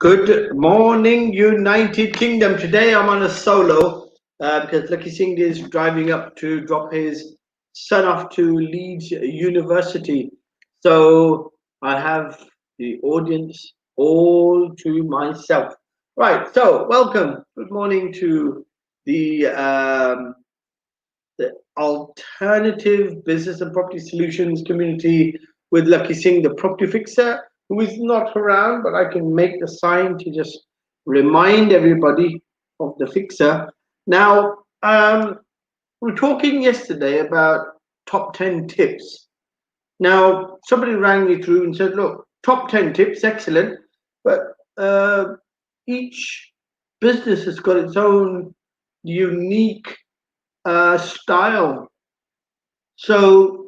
Good morning, United Kingdom. Today I'm on a solo because Lakhi Singh is driving up to drop his son off to Leeds University. So I have the audience all to myself. Right, so welcome. Good morning to the alternative business and property solutions community with Lakhi Singh, the property fixer, who is not around, but I can make the sign to just remind everybody of the fixer. Now, we were talking yesterday about top 10 tips. Now, somebody rang me through and said, look, top 10 tips, excellent, but each business has got its own unique style. So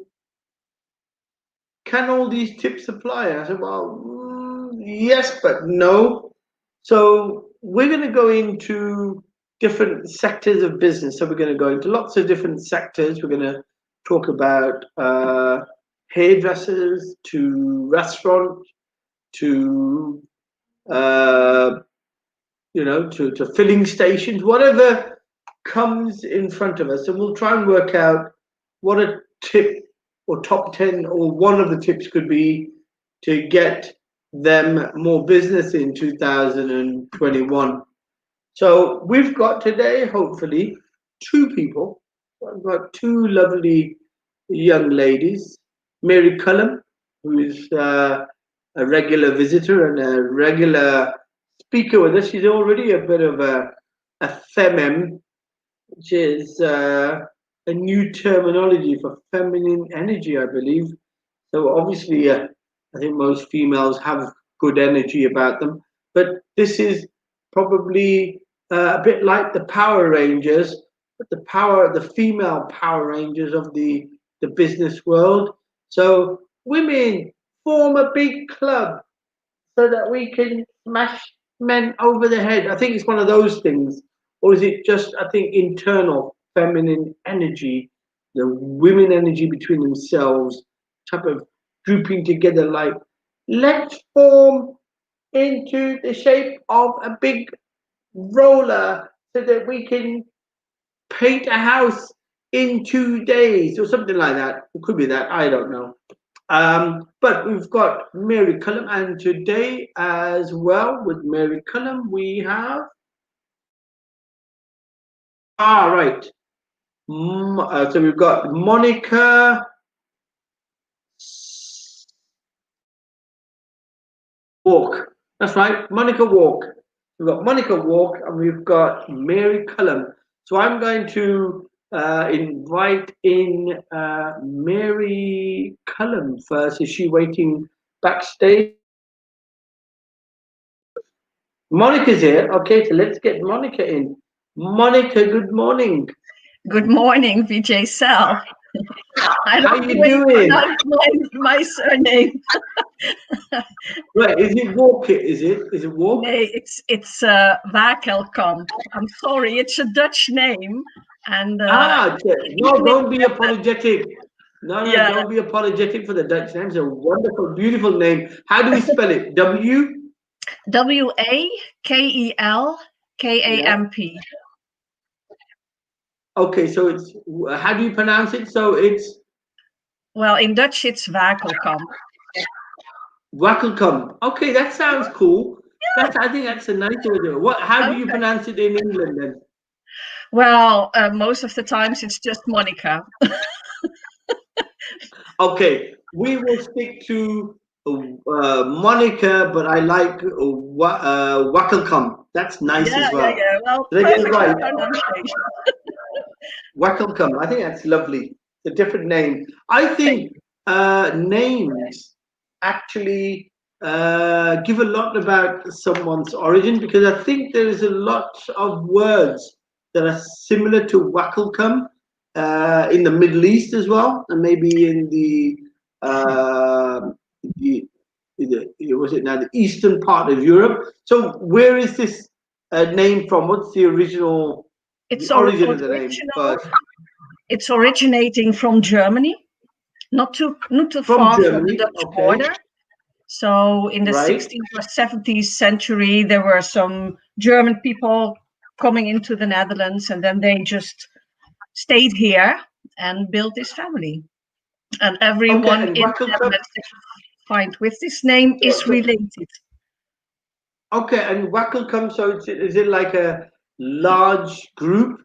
can all these tips apply? I said, well, yes, but no. So we're going to go into different sectors of business. So we're going to go into lots of different sectors. We're going to talk about hairdressers to restaurant to to filling stations, whatever comes in front of us, and we'll try and work out what a tip or top 10 or one of the tips could be to get them more business in 2021. So we've got today, hopefully, two people. I've got two lovely young ladies, Mary Cullum, who is a regular visitor and a regular speaker with us. She's already a bit of a femem, which is a new terminology for feminine energy, I believe. So obviously, I think most females have good energy about them, but this is probably a bit like the Power Rangers, but the female Power Rangers of the business world. So women, form a big club so that we can smash men over the head. I think it's one of those things. Or is it just, I think, internal feminine energy, the women energy between themselves, type of grouping together, like, let's form into the shape of a big roller so that we can paint a house in 2 days or something like that. It could be that, I don't know. But we've got Mary Cullum, and today as well with Mary Cullum we have right. So we've got Monica Walk. That's right, Monica Walk. We've got Monica Walk and we've got Mary Cullum. So I'm going to invite in Mary Cullum first. Is she waiting backstage? Monica's here. Okay, so let's get Monica in. Monica, good morning. Good morning, Vijay Sal. I How you doing? My surname. Right, is it Walk? Is it Walk? No, it's Wakelkamp. I'm sorry, it's a Dutch name. And no, don't be apologetic. No, yeah. Don't be apologetic for the Dutch name. It's a wonderful, beautiful name. How do we spell it? Wakelkamp. Okay, so it's, how do you pronounce it? So it's, well, in Dutch it's Wakelkamp. Wakelkamp. Okay, that sounds cool. Yeah. I think that's a nice word. How do you pronounce it in England then? Well, most of the times it's just Monica. Okay, we will stick to Monica, but I like Wakelkamp. That's nice as well. Yeah. Well, perfect pronunciation. Wakelkamp. I think that's lovely. It's a different name. I think names actually give a lot about someone's origin, because I think there is a lot of words that are similar to Wakelkamp in the Middle East as well, and maybe in the eastern part of Europe. So where is this name from? What's the original? It's origin of the name first. It's originating from Germany, not too far from the Dutch border. So in the Right. 16th or 17th century, there were some German people coming into the Netherlands, and then they just stayed here and built this family. And everyone and in Wackelcom- the Netherlands that you find with this name is related. Okay, and Wackelcom, so is it like a large group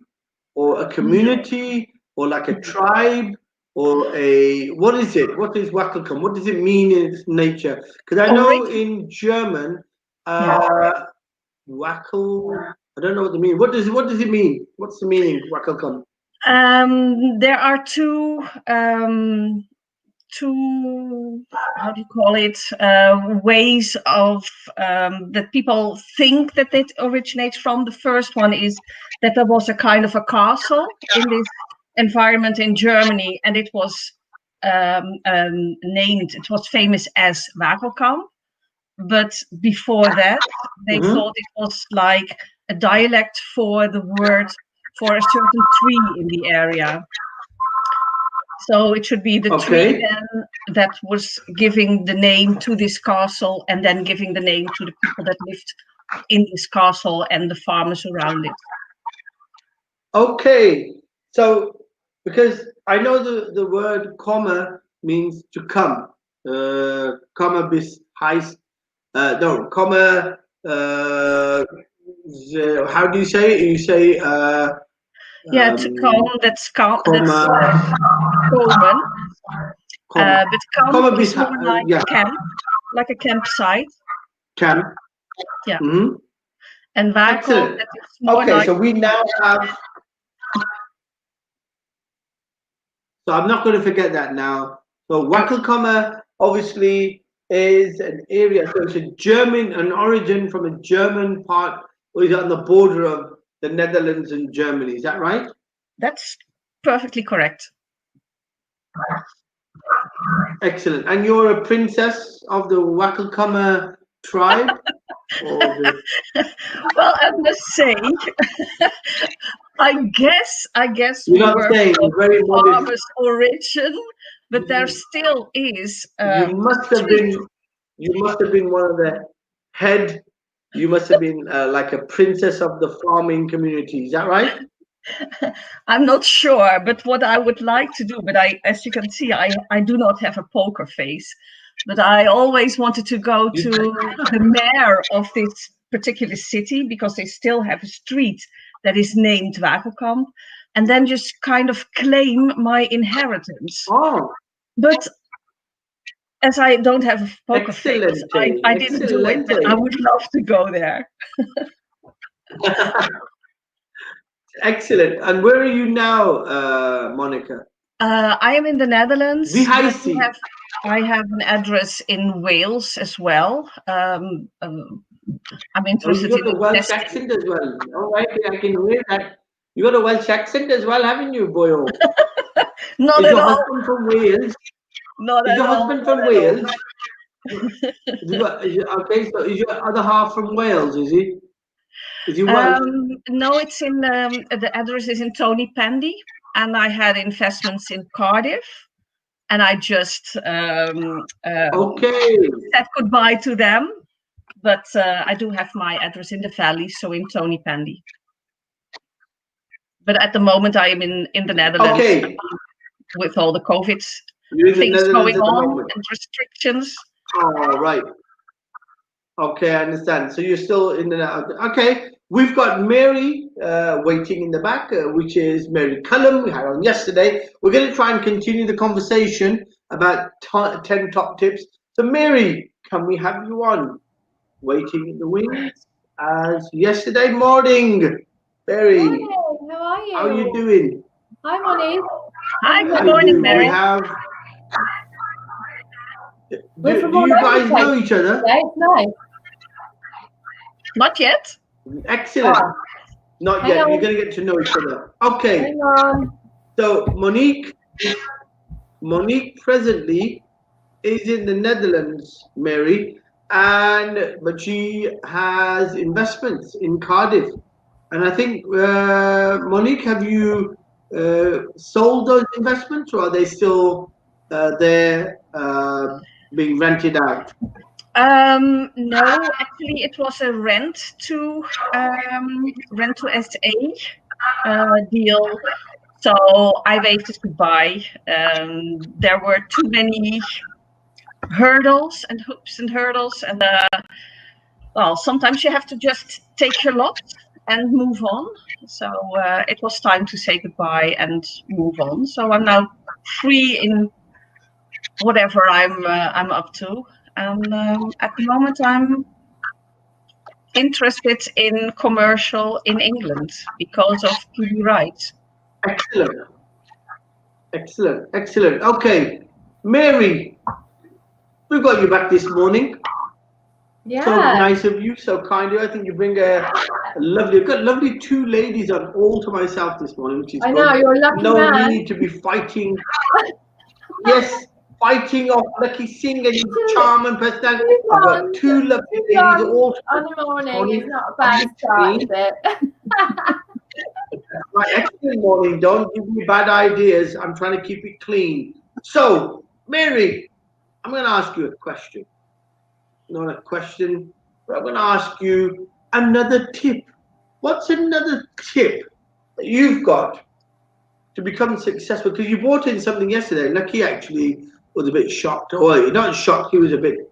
or a community or like a tribe or a, what is it? What is Wackelcom? What does it mean in its nature? Because I know in German, Wackel, I don't know what the meaning. What does it mean? What's the meaning, Wackelcom? There are two, how do you call it, ways of that people think that it originates from. The first one is that there was a kind of a castle in this environment in Germany, and it was named, it was famous as Wackelkamp. But before that, they thought it was like a dialect for the word for a certain tree in the area. So it should be the tree then that was giving the name to this castle, and then giving the name to the people that lived in this castle and the farmers around it. Okay, so because I know the word comma means to come, comma bis heißt, no, comma, how do you say it? You say, yeah, to come, that's common. But camp is more like a camp, like a campsite. Camp. Yeah. Mm-hmm. And Wackel, that is more okay, like. So we now have. So I'm not going to forget that now. So Wackelkammer obviously is an area. So it's a German, an origin from a German part, or is it on the border of the Netherlands and Germany? Is that right? That's perfectly correct. Excellent. And you're a princess of the Wackelkammer tribe? Well, I must say, I guess You're we not were saying, from very farmers' origin, but there still is. You must have been one of the head. You must have been like a princess of the farming community. Is that right? I'm not sure, but what I would like to do, but as you can see, I do not have a poker face, but I always wanted to go to the mayor of this particular city, because they still have a street that is named Wackelkamp, and then just kind of claim my inheritance. Oh. But as I don't have a poker face, I didn't do it, but I would love to go there. Excellent. And where are you now, Monica? I am in the Netherlands. But I have an address in Wales as well. I'm interested in a Welsh accent as well. All right, I can hear that. You got a Welsh accent as well, haven't you, boyo? Not at all. Husband from Wales? Not at all. Is your husband from Wales? Okay, so is your other half from Wales? Is he? Is he Welsh? No, it's in the address is in Tony Pandy, and I had investments in Cardiff, and I just said goodbye to them. But I do have my address in the valley, so in Tony Pandy. But at the moment, I am in the Netherlands with all the COVID things going on and restrictions. Oh, right. Okay, I understand. So you're still in the. Okay, we've got Mary waiting in the back, which is Mary Cullum. We had on yesterday. We're going to try and continue the conversation about 10 top tips. So, Mary, can we have you on? Waiting in the wings as yesterday morning. Mary, morning. How are you? How are you doing? Hi, Monique. Hi, good morning, Mary. Do you guys know each other? It's nice. Not yet. Excellent. Not yet. You're going to get to know each other. Okay. Hang on. So Monique presently is in the Netherlands, Mary, but she has investments in Cardiff. And I think, Monique, have you sold those investments, or are they still there being rented out? No, actually, it was a rent to SA deal. So I waited goodbye. There were too many hurdles and hoops and hurdles, and well, sometimes you have to just take your lot and move on. So it was time to say goodbye and move on. So I'm now free in whatever I'm up to, and at the moment I'm interested in commercial in England because of TV rights. Excellent. Excellent. Excellent. Okay. Mary, we got you back this morning. Yeah. So nice of you, so kind of you. I think you bring a lovely, I've got lovely two ladies on all to myself this morning, which is I good. know, you're a lucky no man. need to be fighting. Yes, fighting off Lakhi Singh and his charm and personality. I've got two lovely ladies all on the morning is not a bad start, is it? Right, excellent morning. Don't give me bad ideas. I'm trying to keep it clean. So, Mary, I'm going to ask you a question. Not a question, but I'm going to ask you another tip. What's another tip that you've got to become successful? Because you brought in something yesterday. Lakhi actually was a bit shocked. Well, not shocked. He was a bit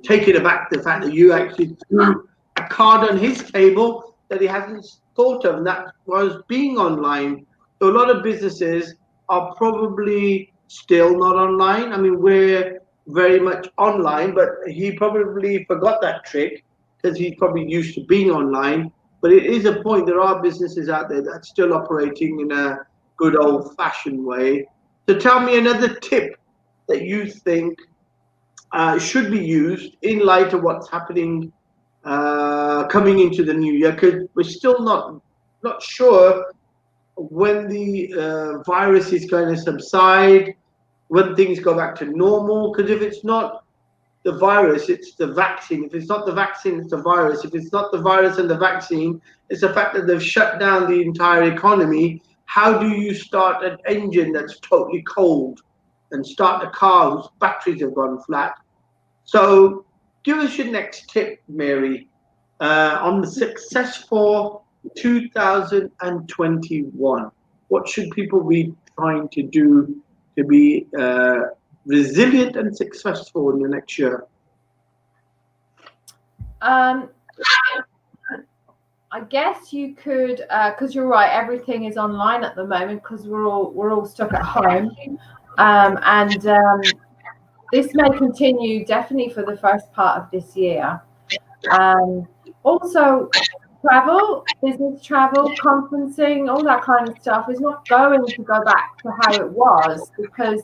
taken aback the fact that you actually threw a card on his table that he hasn't thought of, and that was being online. So a lot of businesses are probably still not online. I mean, we're very much online, but he probably forgot that trick because he's probably used to being online. But it is a point. There are businesses out there that are still operating in a good old-fashioned way. So tell me another tip that you think should be used in light of what's happening coming into the new year, because we're still not sure when the virus is going to subside, when things go back to normal. Because if it's not the virus, it's the vaccine. If it's not the vaccine, it's the virus. If it's not the virus and the vaccine, it's the fact that they've shut down the entire economy. How do you start an engine that's totally cold and start a car whose batteries have gone flat? So give us your next tip, Mary, on the success for 2021. What should people be trying to do to be resilient and successful in the next year? I guess you could, because you're right, everything is online at the moment because we're all stuck at home, and this may continue definitely for the first part of this year. Also, travel, business travel, conferencing, all that kind of stuff is not going to go back to how it was, because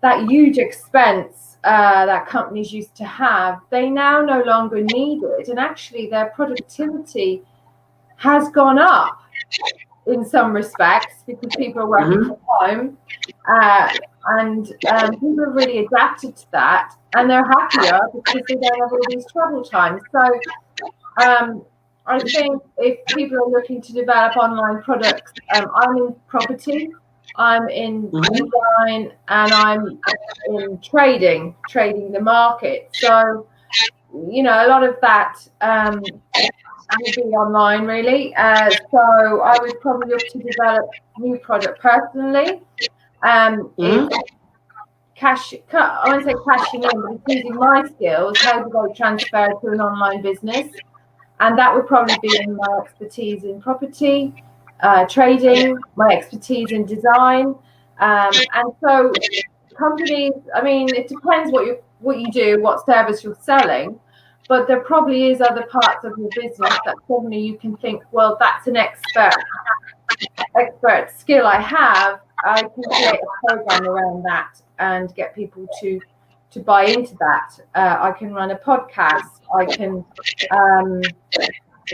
that huge expense that companies used to have, they now no longer need it. And actually their productivity has gone up in some respects because people are working from home. And people have really adapted to that, and they're happier because they don't have all these travel times. So I think if people are looking to develop online products, I'm in property, I'm in design, and I'm in trading the market. So, you know, a lot of that will be online, really. So I would probably look to develop new product personally. Cash, I won't say cashing in, but it's using my skills. How do I transfer to an online business? And that would probably be in my expertise in property, trading, my expertise in design. And so companies, I mean, it depends what you do, what service you're selling, but there probably is other parts of your business that suddenly you can think, well, that's an expert skill I have. I can create a program around that and get people to buy into that. I can run a podcast. I can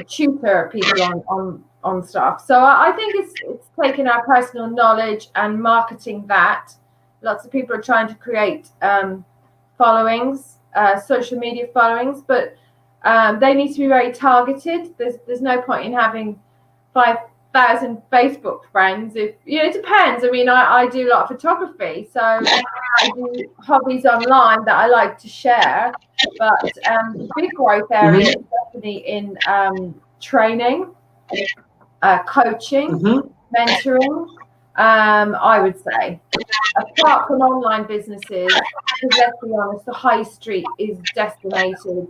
tutor people on stuff. So I think it's taking our personal knowledge and marketing that. Lots of people are trying to create followings, social media followings, but they need to be very targeted. There's no point in having 1,000 Facebook friends. If it depends. I mean, I do a lot of photography, so I do hobbies online that I like to share. But the big growth area is definitely in training, coaching, mentoring. I would say, apart from online businesses, because let's be honest, the high street is decimated.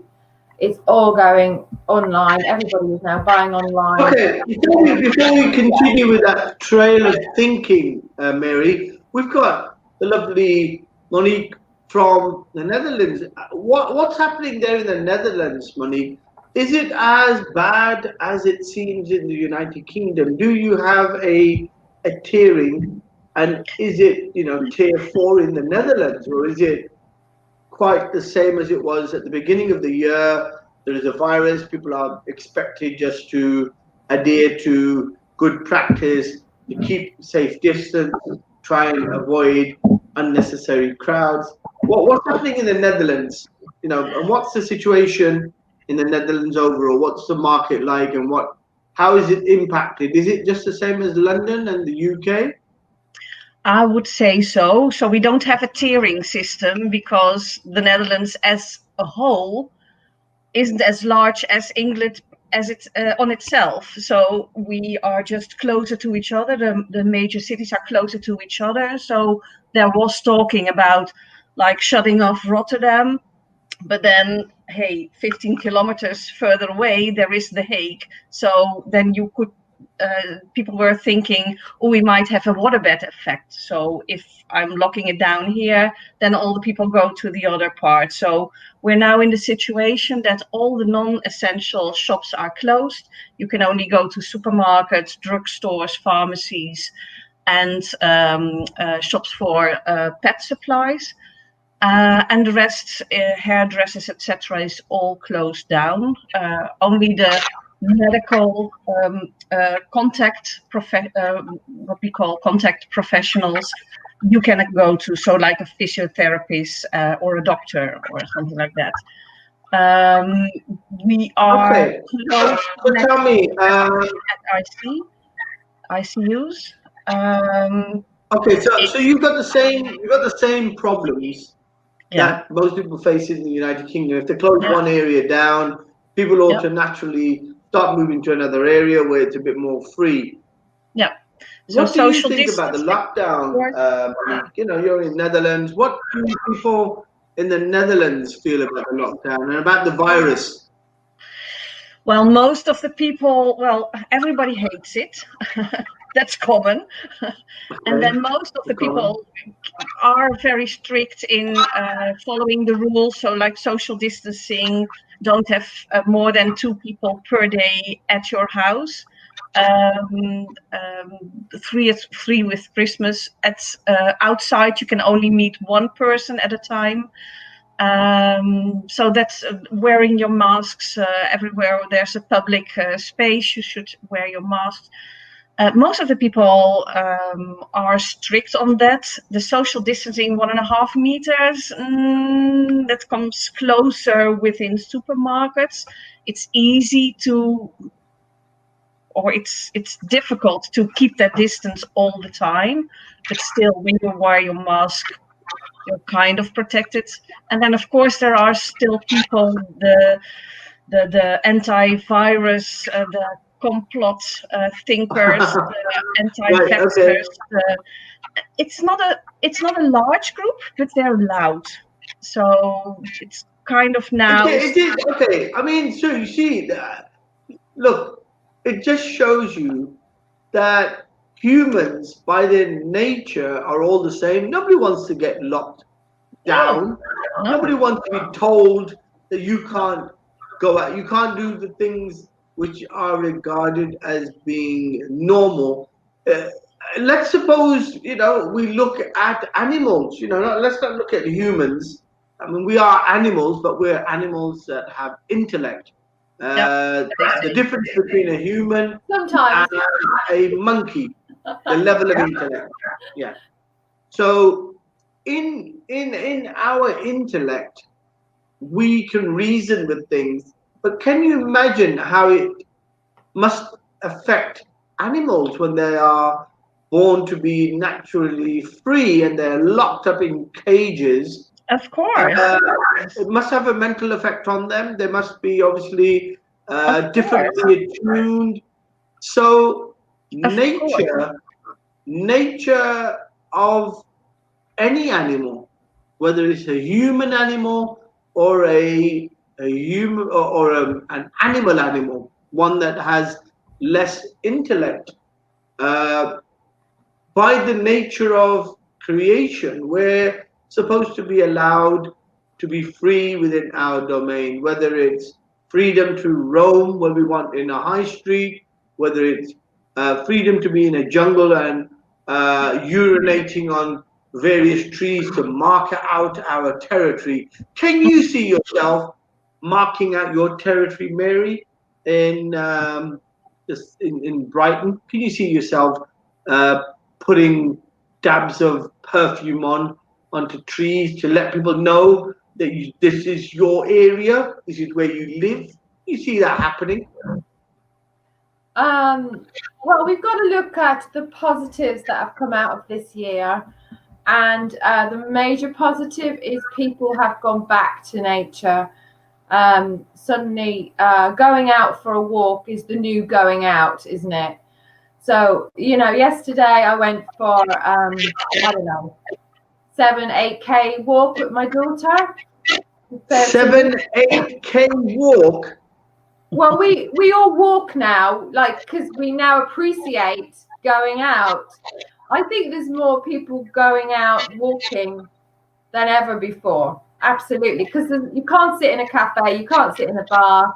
It's all going online. Everybody is now buying online. Okay, before we continue with that trail of thinking, Mary, we've got the lovely Monique from the Netherlands. What's happening there in the Netherlands, Monique? Is it as bad as it seems in the United Kingdom? Do you have a tiering, and is it tier 4 in the Netherlands, or is it quite the same as it was at the beginning of the year? There is a virus, people are expected just to adhere to good practice, to keep safe distance, try and avoid unnecessary crowds. What's happening in the Netherlands? And what's the situation in the Netherlands overall? What's the market like, and how is it impacted? Is it just the same as London and the UK? I would say so. So we don't have a tiering system because the Netherlands as a whole isn't as large as England as it's on itself. So we are just closer to each other. The major cities are closer to each other. So there was talking about like shutting off Rotterdam, but then, hey, 15 kilometers further away, there is The Hague. So then you could, people were thinking, oh, we might have a waterbed effect. So if I'm locking it down here, then all the people go to the other part. So we're now in the situation that all the non-essential shops are closed. You can only go to supermarkets, drugstores, pharmacies, and shops for pet supplies. And the rest, hairdressers, etc., is all closed down. Only the medical what we call contact professionals, you can go to. So, like a physiotherapist or a doctor or something like that. We are okay. close. So tell me, at ICUs. Okay, so you've got the same problems that most people face in the United Kingdom. If they close one area down, people ought to naturally start moving to another area where it's a bit more free. Yeah. So what do you think about the lockdown? You're in Netherlands. What do people in the Netherlands feel about the lockdown and about the virus? Well, most of the people, everybody hates it. That's common. And then most of the people are very strict in following the rules. So like social distancing, don't have more than 2 people per day at your house. 3 with Christmas. Outside, you can only meet 1 person at a time. So that's wearing your masks everywhere there's a public space. You should wear your mask. Most of the people are strict on that. The social distancing, 1.5 meters, that comes closer within supermarkets. It's easy to, or it's difficult to keep that distance all the time. But still, when you wear your mask, you're kind of protected. And then, of course, there are still people, the antivirus, the complot thinkers, anti-vaxxers. It's not a large group, but they're loud. So it's kind of now. It is okay. I mean, so you see, look, it just shows you that humans, by their nature, are all the same. Nobody wants to get locked down. No. Nobody wants to be told that you can't go out. You can't do the things which are regarded as being normal. Let's suppose, we look at animals, let's not look at humans. I mean, we are animals, but we're animals that have intellect. The difference between a human and a monkey, the level of intellect. Yeah. So in our intellect, we can reason with things, but can you imagine how it must affect animals when they are born to be naturally free and they're locked up in cages. Of course. It must have a mental effect on them. They must be obviously Of differently attuned. So course. nature of any animal, whether it's a human animal or a human or an animal, one that has less intellect, by the nature of creation, we're supposed to be allowed to be free within our domain, whether it's freedom to roam where we want in a high street, whether it's freedom to be in a jungle and urinating on various trees to mark out our territory. Can you see yourself marking out your territory, Mary, in in Brighton? Can you see yourself putting dabs of perfume onto trees to let people know that this is your area, this is where you live? You see that happening? Well, we've got to look at the positives that have come out of this year. And the major positive is people have gone back to nature. Suddenly, going out for a walk is the new going out, isn't it? So, yesterday I went for, I don't know, 7-8K walk with my daughter. 7-8K walk? Well, we all walk now, because we now appreciate going out. I think there's more people going out walking than ever before. Absolutely, because you can't sit in a cafe, you can't sit in a bar.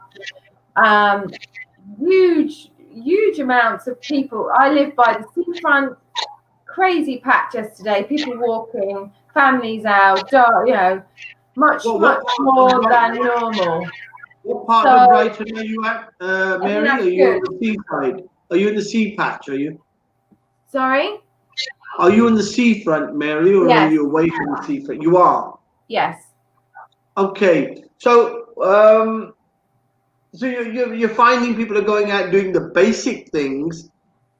Huge amounts of people. I live by the seafront. Crazy packed yesterday. People walking, families out. Much more than normal. What part of Brighton are you at, Mary? Are you on the seaside? Are you in the sea patch? Are you? Sorry. Are you in the seafront, Mary, or Yes. are you away from the seafront? You are. Yes. Okay, so so you're finding people are going out doing the basic things,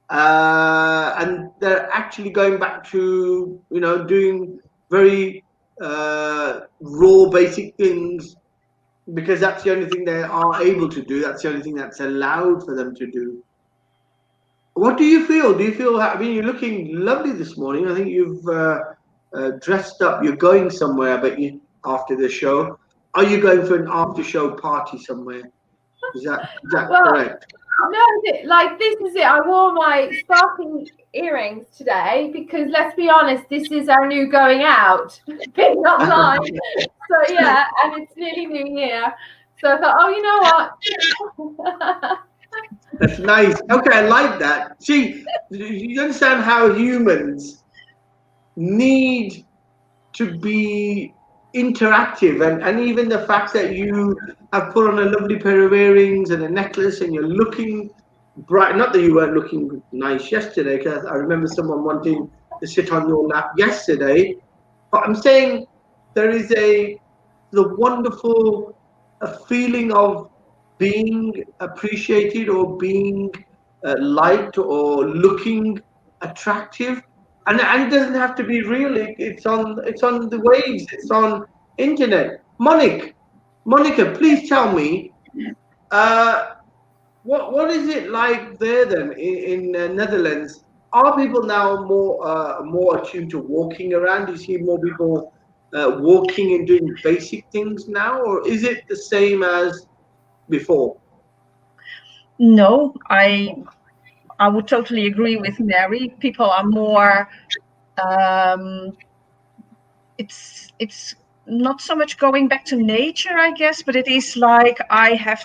and they're actually going back to doing very raw basic things because that's the only thing they are able to do. That's the only thing that's allowed for them to do. What do you feel? Do you feel? I mean, you're looking lovely this morning. I think you've dressed up. You're going somewhere, but after the show, are you going for an after-show party somewhere? Is that correct? No, this is it. I wore my sparkling earrings today because, let's be honest, this is our new going out. Being online. So yeah, and it's nearly New Year. So I thought, oh, you know what? That's nice. Okay, I like that. See, you understand how humans need to be interactive, and even the fact that you have put on a lovely pair of earrings and a necklace and you're looking bright. Not that you weren't looking nice yesterday, because I remember someone wanting to sit on your lap yesterday, but I'm saying there is the wonderful feeling of being appreciated or being liked or looking attractive. And it doesn't have to be real. It's on the waves. It's on internet. Monica, please tell me, what is it like there then in Netherlands? Are people now more attuned to walking around? Do you see more people walking and doing basic things now, or is it the same as before? No, I would totally agree with Mary. People are more. It's not so much going back to nature, I guess, but it is like I have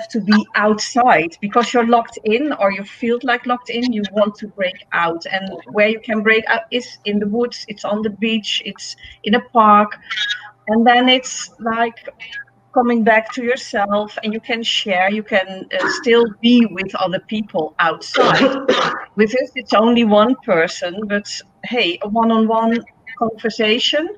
to be outside because you're locked in, or you feel like locked in. You want to break out, and where you can break out is in the woods. It's on the beach. It's in a park, and then it's like coming back to yourself, and you can share. You can still be with other people outside. With us, it's only one person, but hey, a one-on-one conversation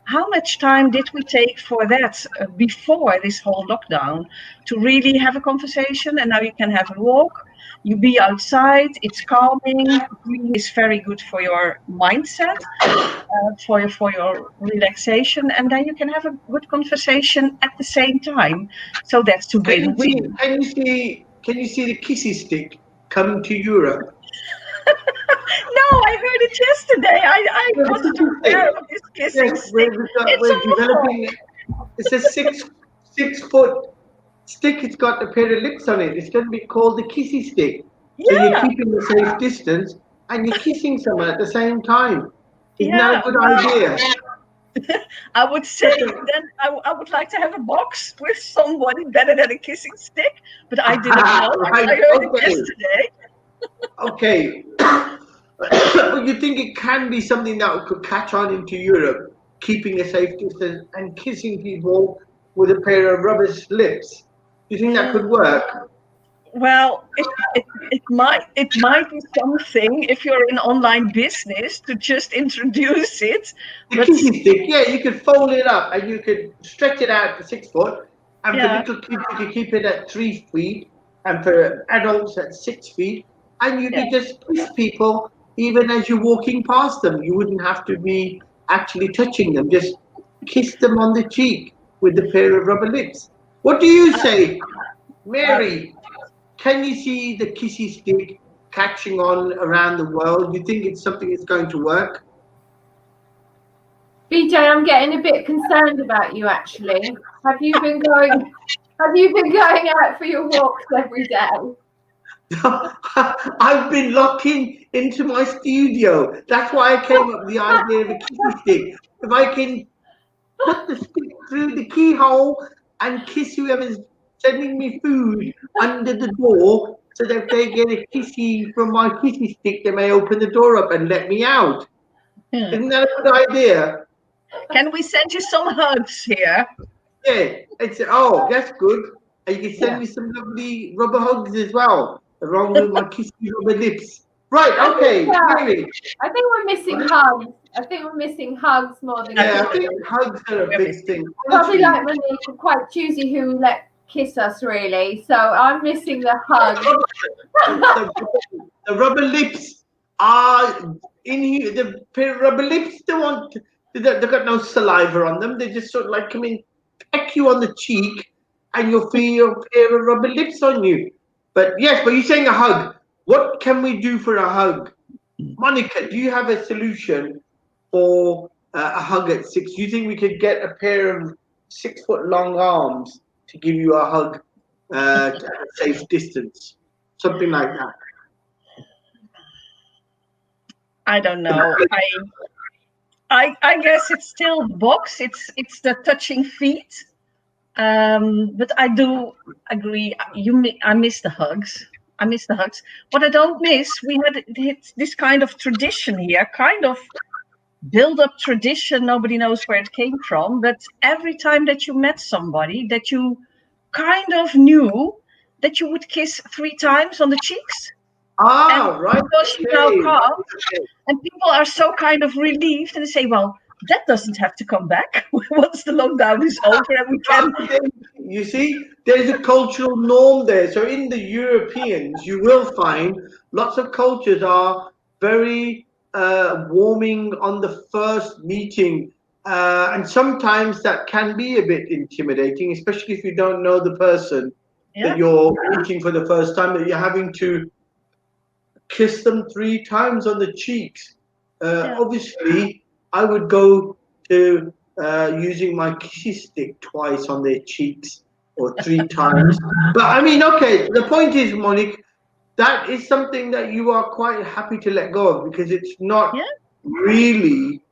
how much time did we take for that before this whole lockdown to really have a conversation? And now you can have a walk, you be outside, it's calming, it's very good for your mindset, for your relaxation, and then you can have a good conversation at the same time. So that's to win-win. Can you see the kissy stick coming to Europe? No, I heard it yesterday. I wasn't aware of this kissing Yes, stick. we're developing. It's a 6 foot stick. It's got a pair of lips on it. It's going to be called the kissy stick. So you're Yeah, keeping a safe distance and you're kissing someone at the same time. Isn't that yeah. a good idea? I would say then I would like to have a box with somebody better than a kissing stick, but I didn't know. Right, I heard it okay. yesterday. Okay. But you think it can be something that could catch on into Europe, keeping a safe distance and kissing people with a pair of rubber lips? You think that could work? Well, it might be something if you're in online business to just introduce it. The But kissy stick, yeah, you could fold it up and you could stretch it out to 6 foot. And for yeah, little kids, you could keep it at 3 feet. And for adults, at 6 feet. And you could just kiss people even as you're walking past them. You wouldn't have to be actually touching them. Just kiss them on the cheek with a pair of rubber lips. What do you say, Mary? Can you see the kissy stick catching on around the world? You think it's something that's going to work? BJ, I'm getting a bit concerned about you actually. Have you been going out for your walks every day? I've been locking into my studio. That's why I came up with the idea of a kissy stick. If I can put the stick through the keyhole and kiss whoever's sending me food under the door, so that if they get a kissy from my kissy stick, they may open the door up and let me out. Isn't that a good idea? can we send you some hugs here? Yeah, that's good. And you can send me some lovely rubber hugs as well, along with my kissy rubber lips. Right, okay, Mary. I think we're missing hugs. I think we're missing hugs more than I think hugs are a big thing. probably like Monique, we're quite choosy who we let kiss us really. So I'm missing the hug. The rubber lips are in here. The rubber lips, they've got no saliva on them. They just sort of like come in, peck you on the cheek, and you'll feel a pair of rubber lips on you. But you're saying a hug. What can we do for a hug? Monica, do you have a solution for a hug at 6? Do you think we could get a pair of 6 foot long arms to give you a hug at a safe distance? Something like that. I don't know. I guess it's still the box. It's the touching feet. But I do agree. I miss the hugs. What I don't miss, we had this kind of tradition here, kind of build-up tradition. Nobody knows where it came from. But every time that you met somebody that you kind of knew, that you would kiss 3 times on the cheeks. Right. Because you now come, and people are so kind of relieved, and they say, well, that doesn't have to come back once the lockdown is over and we can. You see, there's a cultural norm there. So in the Europeans, you will find lots of cultures are very warming on the first meeting. And sometimes that can be a bit intimidating, especially if you don't know the person that you're meeting for the first time, that you're having to kiss them 3 times on the cheeks. Obviously, I would go to using my kissy stick twice on their cheeks or 3 times. But I mean, okay, the point is, Monique, that is something that you are quite happy to let go of because it's not really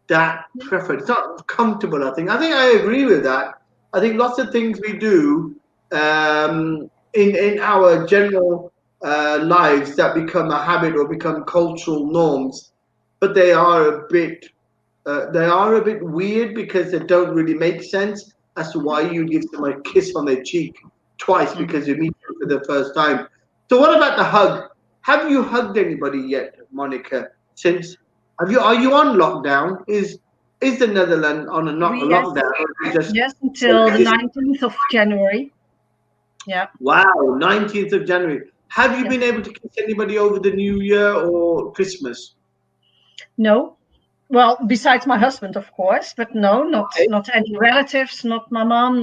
that preferred. It's not comfortable, I think. I agree with that. I think lots of things we do in our general lives that become a habit or become cultural norms, but they are a bit weird because they don't really make sense as to why you give them a kiss on their cheek twice because you meet them for the first time. So what about the hug? Have you hugged anybody yet, Monica? Are you on lockdown? Is is the Netherlands on a lockdown? Yes, until the 19th of January. Yeah. Wow, 19th of January. Have you been able to kiss anybody over the New Year or Christmas? No. Well, besides my husband, of course, but no, not any relatives, not my mom,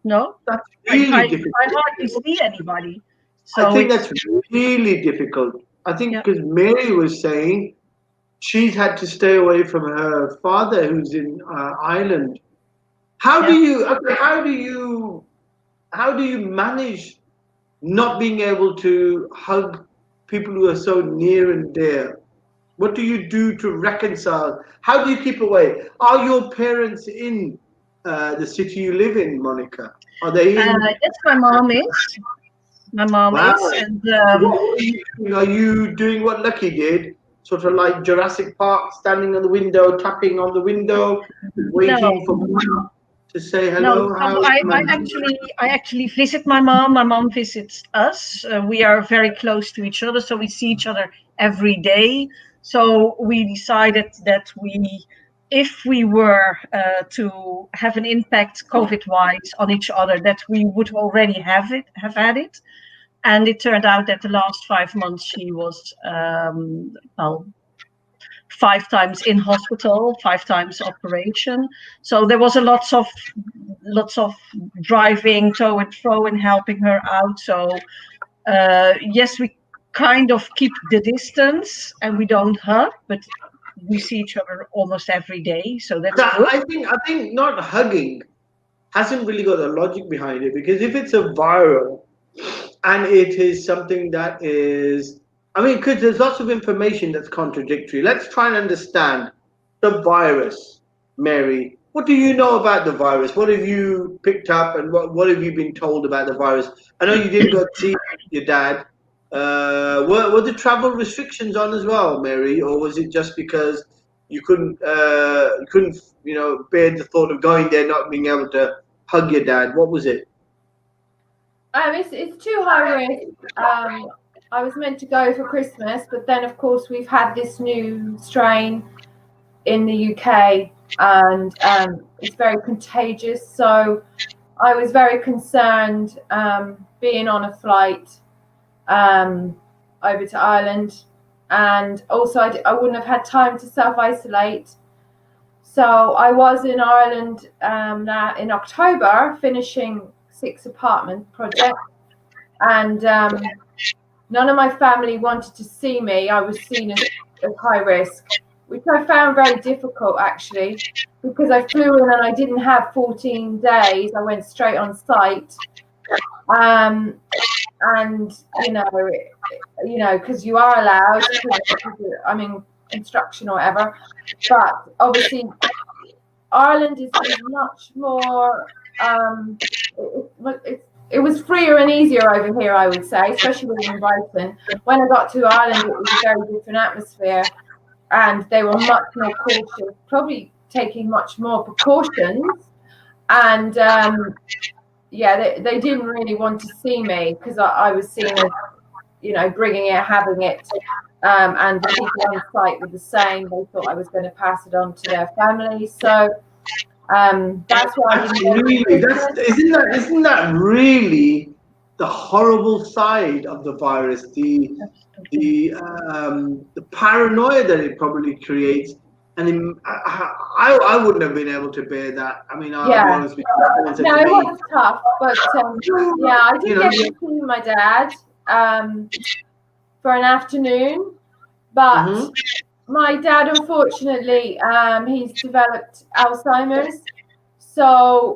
no. That's really difficult. I hardly see anybody. So I think that's really difficult. I think because Mary was saying she's had to stay away from her father who's in Ireland. How do you manage not being able to hug people who are so near and dear? What do you do to reconcile? How do you keep away? Are your parents in the city you live in, Monica? Are they in? Yes, my mom is. My mom is. And are you doing what Lakhi did? Sort of like Jurassic Park, standing on the window, tapping on the window, waiting for mom to say hello? No, I actually visit my mom. My mom visits us. We are very close to each other, so we see each other every day. So we decided that if we were to have an impact COVID-wise on each other, that we would already have had it. And it turned out that the last 5 months she was 5 times in hospital, 5 times operation. So there was lots of driving to and fro and helping her out. So yes, we kind of keep the distance and we don't hug, but we see each other almost every day. So that's good. I think not hugging hasn't really got a logic behind it, because if it's a viral and it is something that is, because there's lots of information that's contradictory. Let's try and understand the virus, Mary. What do you know about the virus? What have you picked up, and what have you been told about the virus? I know you didn't go to see your dad. Were the travel restrictions on as well, Mary, or was it just because you couldn't bear the thought of going there, not being able to hug your dad? What was it? It's too high risk. I was meant to go for Christmas, but then of course we've had this new strain in the UK, and it's very contagious. So I was very concerned being on a flight over to Ireland, and also I wouldn't have had time to self-isolate. So I was in Ireland now in October, finishing 6 apartment projects, and none of my family wanted to see me. I was seen as high risk, which I found very difficult actually, because I flew in and I didn't have 14 days. I went straight on site, and because you are allowed, instruction or whatever. But obviously, Ireland is much more. It was freer and easier over here, I would say, especially in Brighton. When I got to Ireland, it was a very different atmosphere, and they were much more cautious, probably taking much more precautions. And they didn't really want to see me because I was seen as, bringing it, having it, and the people on site were the same. They thought I was going to pass it on to their families. So that's why isn't that really the horrible side of the virus, the paranoia that it probably creates. And I wouldn't have been able to bear that. it was tough, but I did get to see my dad for an afternoon, but my dad, unfortunately, he's developed Alzheimer's. So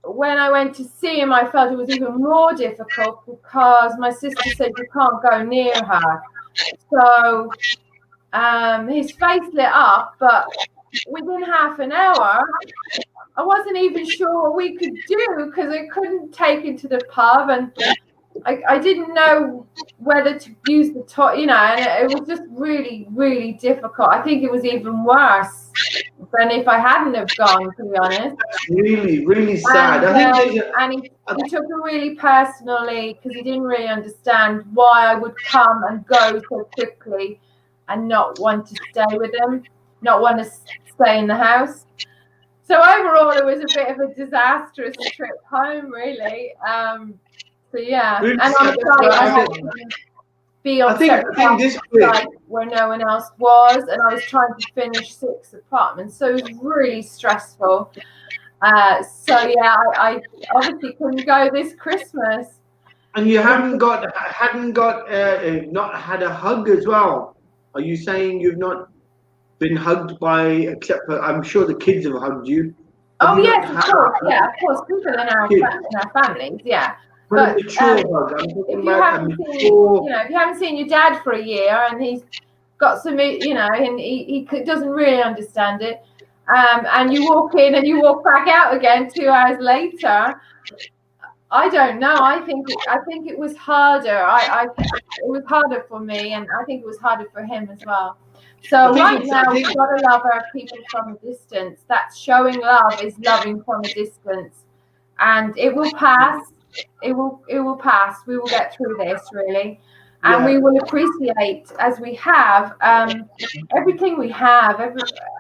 when I went to see him, I felt it was even more difficult because my sister said you can't go near her. So his face lit up, but within half an hour, I wasn't even sure what we could do because I couldn't take him to the pub, and I didn't know whether to use the toilet, and it was just really, really difficult. I think it was even worse than if I hadn't have gone, to be honest. Really, really sad. And he took it really personally because he didn't really understand why I would come and go so quickly and not want to stay with him. not want to stay in the house. So overall, it was a bit of a disastrous trip home, really. So yeah, Really? and on site I had to be on certain sites where no one else was, and I was trying to finish 6 apartments, so it was really stressful. So yeah, I obviously couldn't go this Christmas. And you not had a hug as well? Are you saying you've not been hugged by, except for, I'm sure the kids have hugged you? Oh yes, of course. Yeah, of course. People in our families, yeah. But if you haven't seen your dad for a year and he's got some, and he doesn't really understand it, and you walk in and you walk back out again 2 hours later, I don't know. I think it was harder. It was harder for me, and I think it was harder for him as well. So right now we've got to love our people from a distance. That's showing love, is loving from a distance, and it will pass. It will pass. We will get through this, really, and we will appreciate, as we have, everything we have,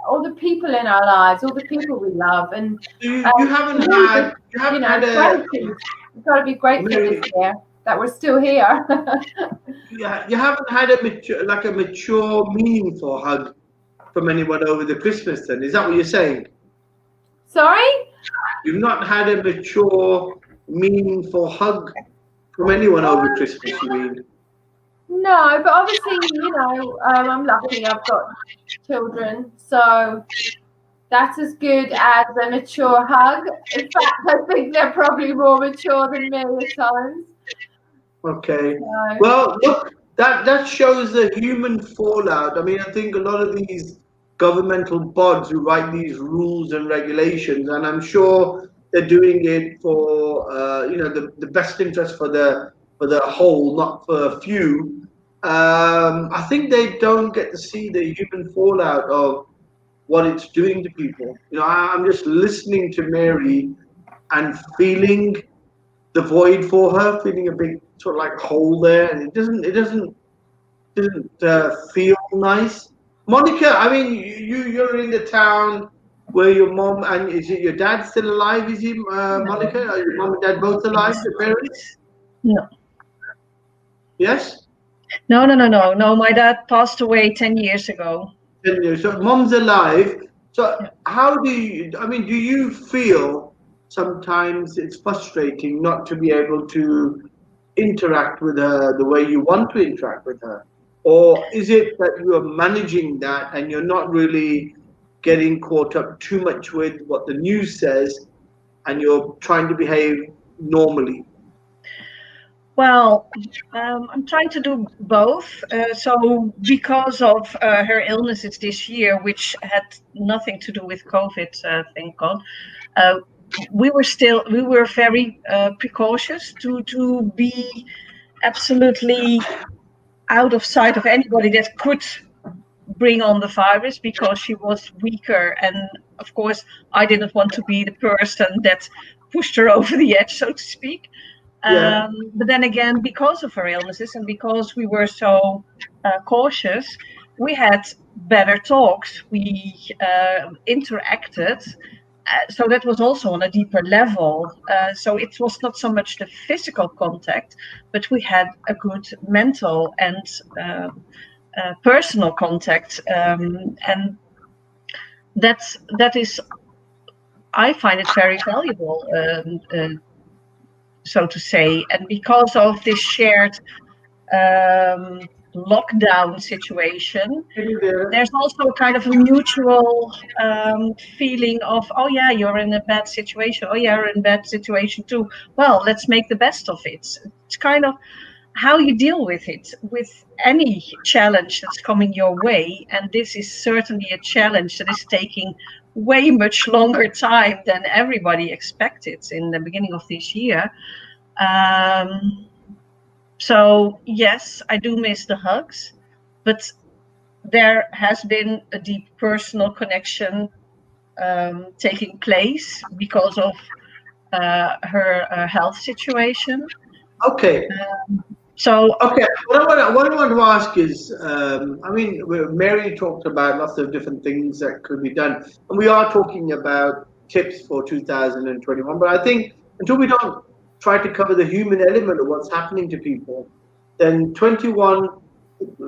all the people in our lives, all the people we love, and you haven't had gratitude. We've got to be grateful this year that we're still here. Yeah, you haven't had a mature, meaningful hug from anyone over the Christmas. Then is that what you're saying? Sorry? You've not had a mature, meaningful hug from anyone over Christmas, you mean? No, but obviously, I'm lucky. I've got children, so that's as good as a mature hug. In fact, I think they're probably more mature than me at times. Okay. Well, look, that shows the human fallout. I mean, I think a lot of these governmental bods who write these rules and regulations, and I'm sure they're doing it for the best interest for the whole, not for a few. I think they don't get to see the human fallout of what it's doing to people. I'm just listening to Mary and feeling the void for her, feeling a big sort of like hole there, and it doesn't feel nice. Monica, I mean, you're in the town where your mom, and is it your dad still alive? Is he, Monica? Are your mom and dad both alive? Your parents? No. Yes. No. My dad passed away 10 years ago. 10 years. So mom's alive. So how do you feel sometimes it's frustrating not to be able to interact with her the way you want to interact with her? Or is it that you are managing that and you're not really getting caught up too much with what the news says and you're trying to behave normally? Well, I'm trying to do both. So because of her illnesses this year, which had nothing to do with COVID, thank God, we were very precautious to be absolutely out of sight of anybody that could bring on the virus, because she was weaker, and of course I didn't want to be the person that pushed her over the edge, so to speak. But then again, because of her illnesses and because we were so cautious, we had better talks, we interacted, so that was also on a deeper level. So it was not so much the physical contact, but we had a good mental and personal contact, and that is, I find it very valuable, so to say. And because of this shared lockdown situation, there's also a kind of a mutual feeling of, oh yeah, you're in a bad situation, oh yeah, you're in a bad situation too, well, let's make the best of it. It's kind of how you deal with it, with any challenge that's coming your way. And this is certainly a challenge that is taking way much longer time than everybody expected in the beginning of this year. So yes, I do miss the hugs, but there has been a deep personal connection taking place because of her health situation. Okay. So okay, what I want to ask is, I mean, Mary talked about lots of different things that could be done, and we are talking about tips for 2021. But I think until we don't try to cover the human element of what's happening to people, then 21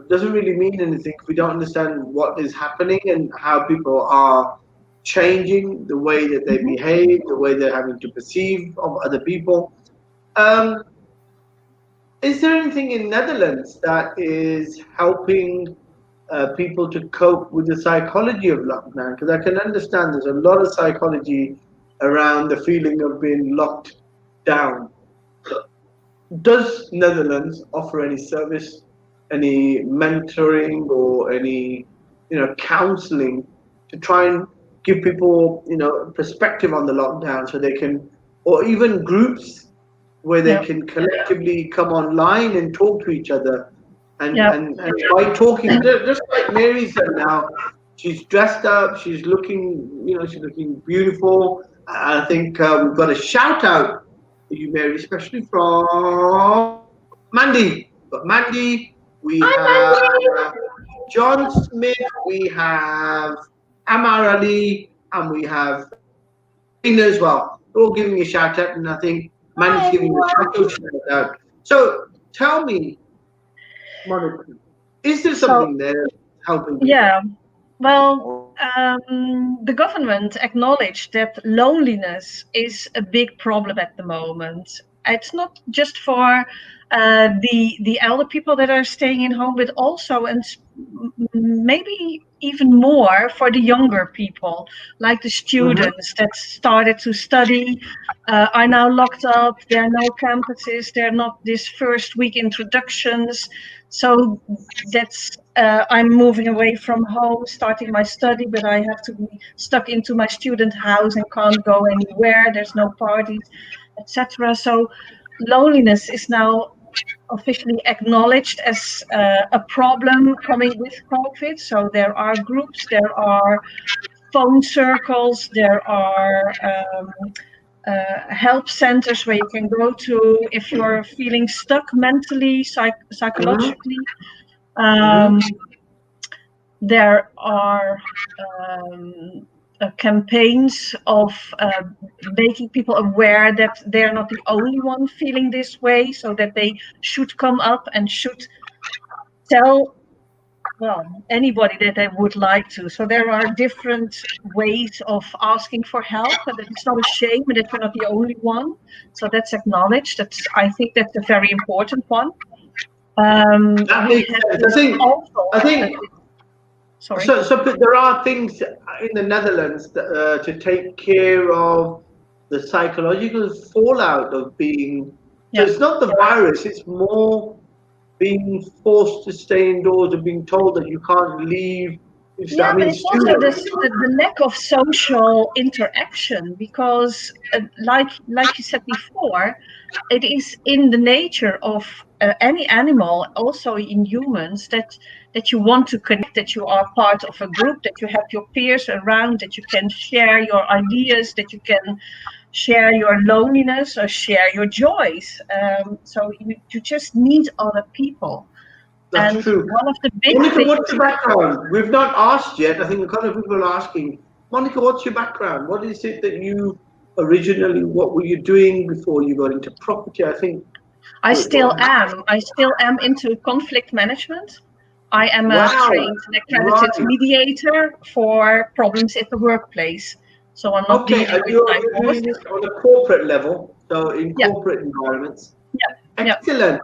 doesn't really mean anything if we don't understand what is happening and how people are changing the way that they behave, the way they're having to perceive of other people. Is there anything in Netherlands that is helping people to cope with the psychology of lockdown? Because I can understand there's a lot of psychology around the feeling of being locked down. Does Netherlands offer any service, any mentoring, or any, counseling to try and give people, perspective on the lockdown, so they can, or even groups where they yeah, can collectively come online and talk to each other, and yeah, and by talking, just like Mary said now, she's dressed up, she's looking, she's looking beautiful. I think we've got a shout out for you, Mary, especially from Mandy. But Mandy, we Hi, have Mandy. John Smith, we have Amar Ali, and we have Rina as well. They're all giving you a shout out, and I think Hi, Mandy's giving you a everyone. special shout out. So tell me, Monica, is there so something there helping people? yeah. Well, the government acknowledged that loneliness is a big problem at the moment. It's not just for the elder people that are staying in home, but also, and maybe even more, for the younger people, like the Mm-hmm. students that started to study, are now locked up. There are no campuses. There are not this first week introductions. So that's I'm moving away from home, starting my study, but I have to be stuck into my student house and can't go anywhere. There's no parties, etc. So loneliness is now officially acknowledged as a problem coming with COVID. So there are groups, there are phone circles, there are help centers where you can go to if you're feeling stuck mentally, Mm-hmm. psychologically. Mm-hmm. Um, there are campaigns of making people aware that they're not the only one feeling this way, so that they should come up and should tell, well, anybody that they would like to. So there are different ways of asking for help, and that it's not a shame and that you're not the only one. So that's acknowledged. I think that's a very important one. That We makes had sense. this also. I think Sorry. so. But there are things in the Netherlands to take care of the psychological fallout of being. So Yeah. it's not the virus; it's more being forced to stay indoors and being told that you can't leave. I Yeah, but mean, it's also students. the lack of social interaction, because, like you said before, it is in the nature of any animal, also in humans, that you want to connect, that you are part of a group, that you have your peers around, that you can share your ideas, that you can share your loneliness or share your joys. So you just need other people. That's And true. one of the big Monica, things, what's your background? We've not asked yet. I think a couple of people are asking. Monica, what's your background? What is it that you originally, what were you doing before you got into property? I think. I still am. I still am into conflict management. I am a Wow. trained and accredited Right. mediator for problems at the workplace. So I'm not Okay, dealing and with you're divorce. doing this on a corporate level, so in Yeah, corporate environments. yeah, yeah, Excellent.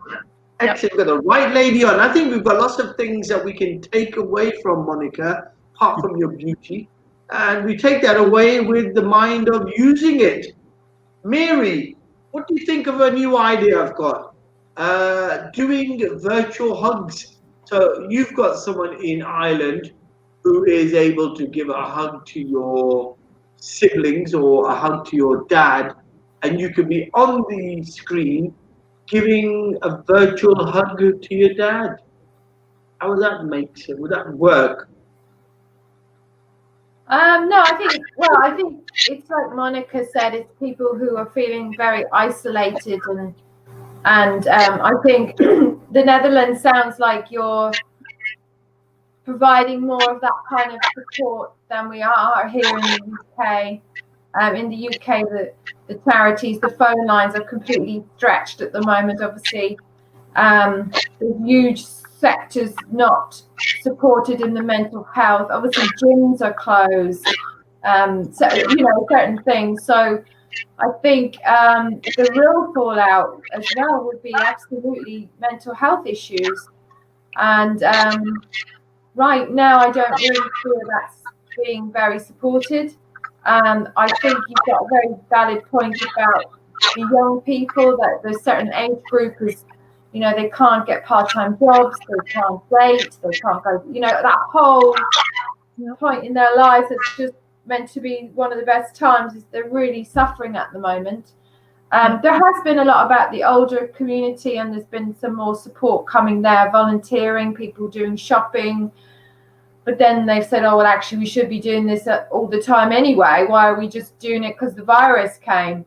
yeah. Excellent. We've got the right lady on. I think we've got lots of things that we can take away from Monica, apart from your beauty. And we take that away with the mind of using it. Mary, what do you think of a new idea I've got? Doing virtual hugs. So you've got someone in Ireland who is able to give a hug to your siblings or a hug to your dad, and you can be on the screen giving a virtual hug to your dad. How would that make sense? Would that work? No, I think it's like Monica said, it's people who are feeling very isolated and And I think the Netherlands sounds like you're providing more of that kind of support than we are here in the UK. In the UK, the charities, the phone lines are completely stretched at the moment, obviously. There's huge sectors not supported in the mental health. Obviously, gyms are closed, so, you know, certain things. So I think the real fallout as well would be absolutely mental health issues. And right now, I don't really feel that's being very supported. I think you've got a very valid point about the young people, that there's certain age groupers, you know, they can't get part-time jobs, they can't date, they can't go, you know, that whole point in their lives that's just meant to be one of the best times is they're really suffering at the moment. There has been a lot about the older community, and there's been some more support coming there, volunteering, people doing shopping. But then they've said, oh, well, actually, we should be doing this all the time anyway. Why are we just doing it because the virus came?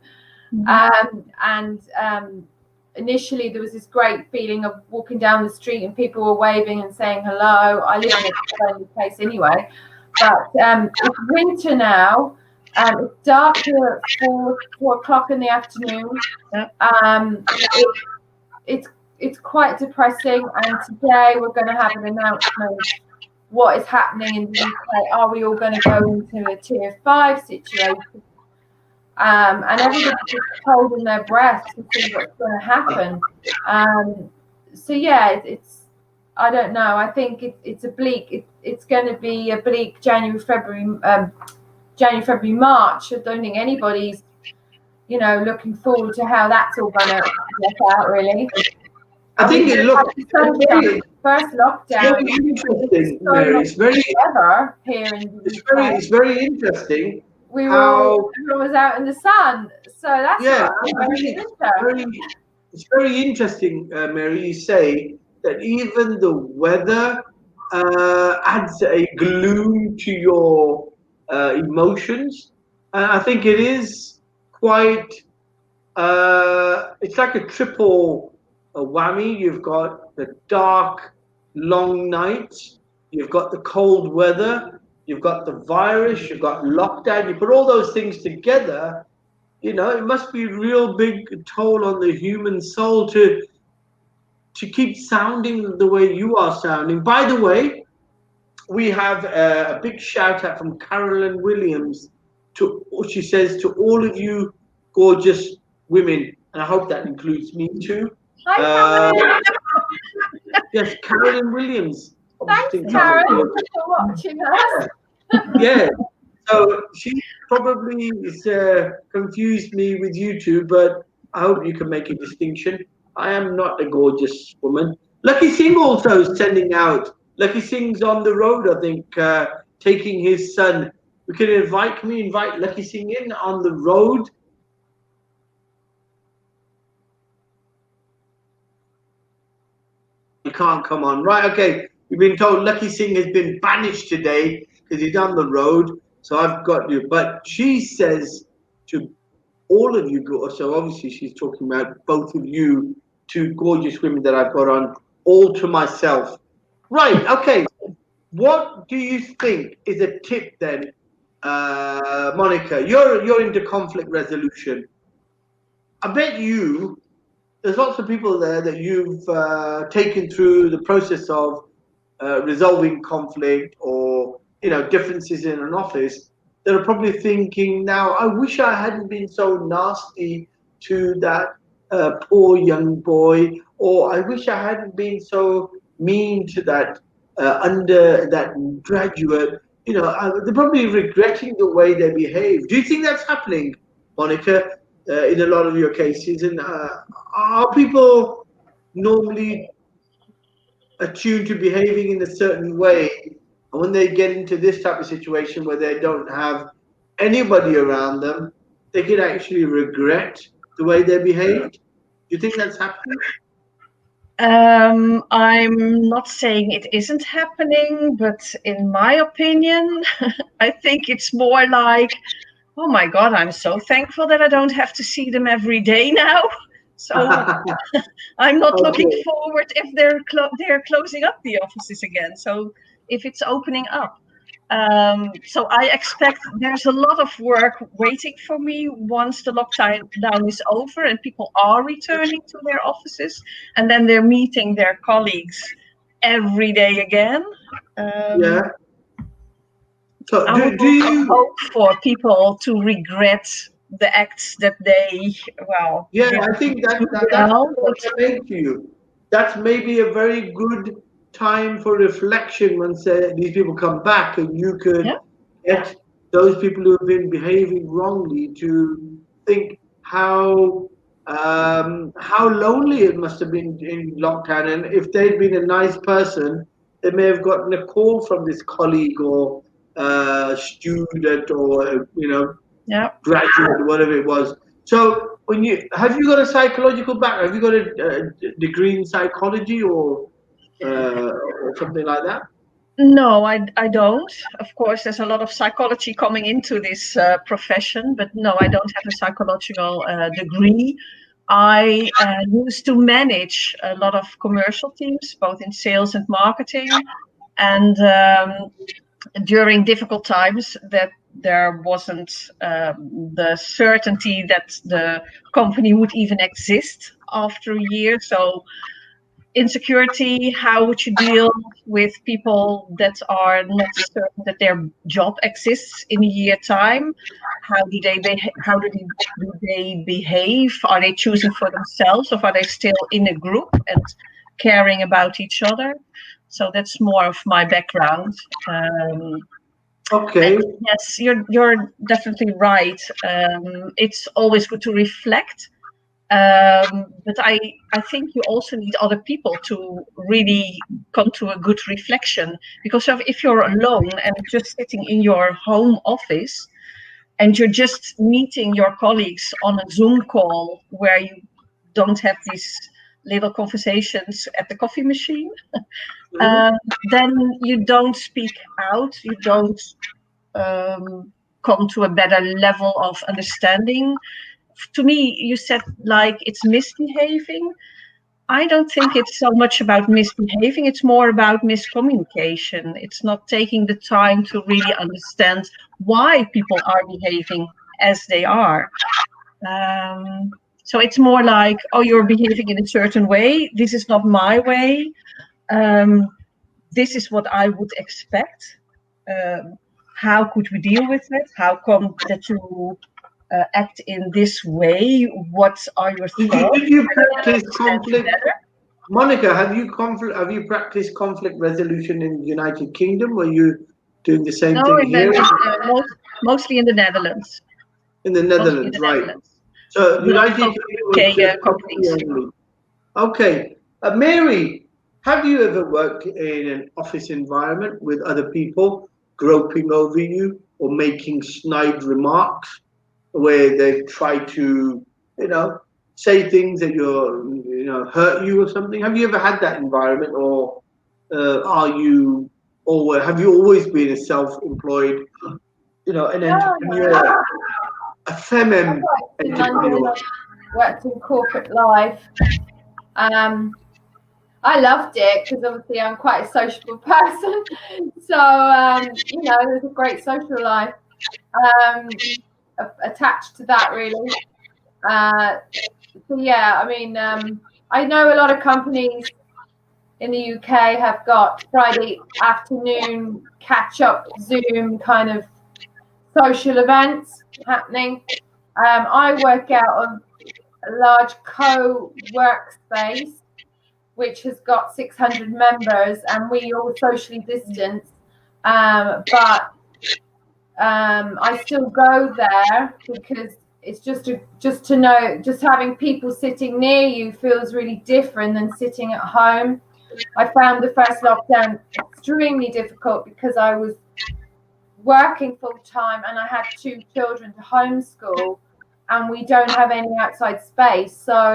Initially, there was this great feeling of walking down the street and people were waving and saying hello. I live in a friendly place anyway. But it's winter now. It's dark here at 4 o'clock in the afternoon. It's quite depressing. And today we're going to have an announcement. What is happening in the UK? Are we all going to go into a tier 5 situation? And everybody's just holding their breath to see what's going to happen. So yeah, it's I don't know. I think it's a bleak. It's going to be a bleak January, February, March. I don't think anybody's, you know, looking forward to how that's all going to work out. Really, I think it looks first lockdown. Very interesting, Mary. It's very weather here in the UK. It's very interesting. Everyone was out in the sun, so that's it's very interesting, Mary. You say that even the weather adds a gloom to your emotions, and I think it is quite. It's like a triple whammy. You've got the dark, long nights. You've got the cold weather. You've got the virus, you've got lockdown, you put all those things together, you know, it must be a real big toll on the human soul to keep sounding the way you are sounding. By the way, we have a big shout out from Carolyn Williams to, she says, to all of you gorgeous women, and I hope that includes me too. Hi, yes, Carolyn Williams. Thanks, Karen, for watching us. Yeah, so she probably confused me with you two, but I hope you can make a distinction. I am not a gorgeous woman. Lakhi Singh also is sending out. Lakhi Singh's on the road, I think, taking his son. Can we invite Lakhi Singh in on the road? You can't come on. Right, okay. We've been told Lakhi Singh has been banished today because he's on the road. So I've got you. But she says to all of you, so obviously she's talking about both of you, two gorgeous women that I've got on, all to myself. Right, okay. What do you think is a tip then, Monica? You're into conflict resolution. I bet there's lots of people there that you've taken through the process of resolving conflict or, you know, differences in an office, that are probably thinking now, I wish I hadn't been so nasty to that poor young boy, or I wish I hadn't been so mean to that graduate. You know, they're probably regretting the way they behave. Do you think that's happening, Monica, in a lot of your cases? And are people normally attuned to behaving in a certain way, and when they get into this type of situation where they don't have anybody around them, they could actually regret the way they behaved? Do you think that's happening? I'm not saying it isn't happening, but in my opinion, I think it's more like, oh my God, I'm so thankful that I don't have to see them every day now. So I'm not looking Okay. forward if they're closing up the offices again. So if it's opening up. So I expect there's a lot of work waiting for me once the lockdown is over and people are returning to their offices, and then they're meeting their colleagues every day again. Yeah. So I would do you? hope for people to regret the acts that they, well, Yeah, did I think that's well, what I meant to you. That's maybe a very good time for reflection when these people come back, and you could yeah. get those people who have been behaving wrongly to think how lonely it must have been in lockdown, and if they'd been a nice person, they may have gotten a call from this colleague or student or Yeah. graduate, whatever it was. So, have you got a psychological background? Have you got a degree in psychology or something like that? No, I don't. Of course, there's a lot of psychology coming into this profession, but no, I don't have a psychological degree. I used to manage a lot of commercial teams, both in sales and marketing, and during difficult times that there wasn't the certainty that the company would even exist after a year. So insecurity, how would you deal with people that are not certain that their job exists in a year time? How do they behave? Are they choosing for themselves, or are they still in a group and caring about each other? So that's more of my background. Okay. Yes, you're definitely right. It's always good to reflect. But I think you also need other people to really come to a good reflection, because if you're alone and just sitting in your home office and you're just meeting your colleagues on a Zoom call where you don't have these little conversations at the coffee machine, then you don't speak out, you don't come to a better level of understanding. To me, you said like it's misbehaving. I don't think it's so much about misbehaving. It's more about miscommunication. It's not taking the time to really understand why people are behaving as they are. So it's more like, oh, you're behaving in a certain way. This is not my way. This is what I would expect. How could we deal with it? How come that you act in this way? What are your thoughts? Did you practice conflict? Monica, have you practiced conflict resolution in the United Kingdom? Were you doing the same thing here? Mostly in the Netherlands. In the Netherlands, right? Netherlands. So United Kingdom companies. Okay, Mary, have you ever worked in an office environment with other people groping over you or making snide remarks where they try to, say things that hurt you or something? Have you ever had that environment, or have you always been a self-employed, an entrepreneur, a female entrepreneur? Worked in corporate life. I loved it because obviously I'm quite a sociable person. So, there's a great social life attached to that, really. So, yeah, I mean, I know a lot of companies in the UK have got Friday afternoon catch-up Zoom kind of social events happening. I work out of a large co-workspace which has got 600 members, and we all socially distance. But I still go there because it's just to know, just having people sitting near you feels really different than sitting at home. I found the first lockdown extremely difficult because I was working full time and I had 2 children to homeschool, and we don't have any outside space, so